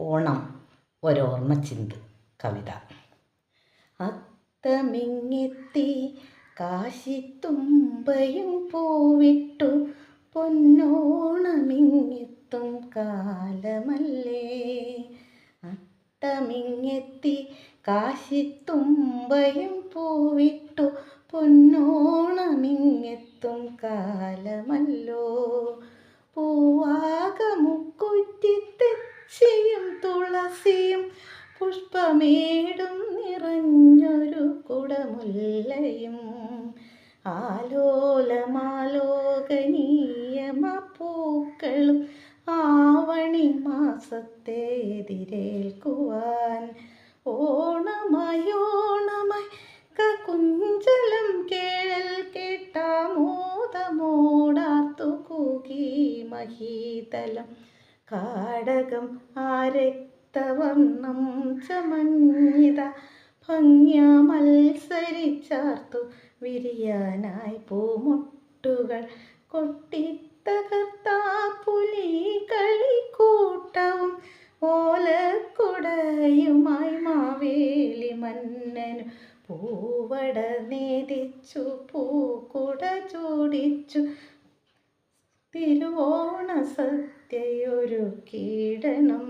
ഓണം ഒരോർമ്മച്ചിന്ത് കവിത. അത്തമിങ്ങെത്തി കാശിത്തുമ്പയും പൂവിട്ടു പൊന്നോണമിങ്ങെത്തും കാലമല്ലേ. അത്തമിങ്ങെത്തി കാശിത്തുമ്പയും പൂവിട്ടു പൊന്നോണമിങ്ങെത്തും കാലമല്ലോ. പൂവാകമുക്കുറ്റി തെച്ചിയും തുളസിയും പുഷ്പമേടും നിറഞ്ഞൊരു കുടമുല്ലയും ആലോലമാലോകനീയമപൂക്കളും ആവണി മാസത്തെ എതിരേൽക്കുവാൻ ഓണമായി കുഞ്ചലം കേഴൽ കേട്ടാമോദമോടാത്തു കൂകി മഹീതലം കാടകം ആരക്തവർണം ചമഞ്ഞിത ഭംഗ്യ മത്സരിച്ചാർത്തു വിരിയാനായി പൂമുട്ടുകൾ കൊട്ടിത്തകർത്താ പുലികളിക്കൂട്ടവും ഓലക്കുടയുമായി മാവേലി മന്നനു പൂവട നേദിച്ചു പൂക്കുട ചൂടിച്ചു തിരുവോണ സദ്യയൊരുക്കിയിടണം.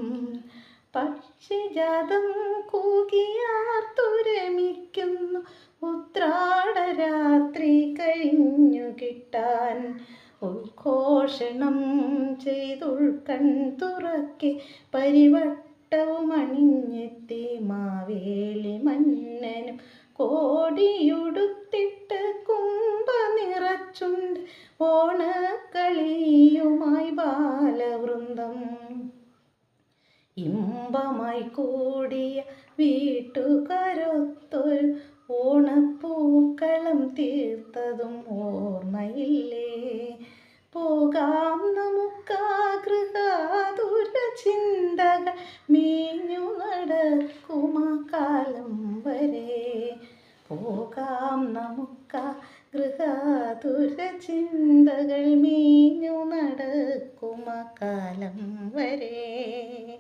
പക്ഷിജാതം കൂകിയാർത്തുരമിക്കുന്നു ഉത്രാടരാത്രി കഴിഞ്ഞു കിട്ടാൻ ഉദ്ഘോഷണം ചെയ്തുൾക്കൺ തുറക്കെ പരിവട്ടവും അണിഞ്ഞെത്തി മാവേലി മന്നനും കോടിയുടുത്തിട്ട് കുംഭ നിറച്ചുണ്ട് ഓണക്കളിയുമായി ബാലവൃന്ദം. ഇമ്പമായി കൂടിയ വീട്ടുകാരൊത്തൊരു ഓണപ്പൂക്കളം തീർത്തതും ഓർമ്മയില്ലേ. പോകാം നമുക്കാഗൃഹാതുര ചിന്തകൾ മേഞ്ഞു നടക്കുമാ കാലം വരെ. പോകാം നമുക്കാഗൃഹാതുര ചിന്തകൾ മേഞ്ഞു നടക്കുമാ കാലം വരെ.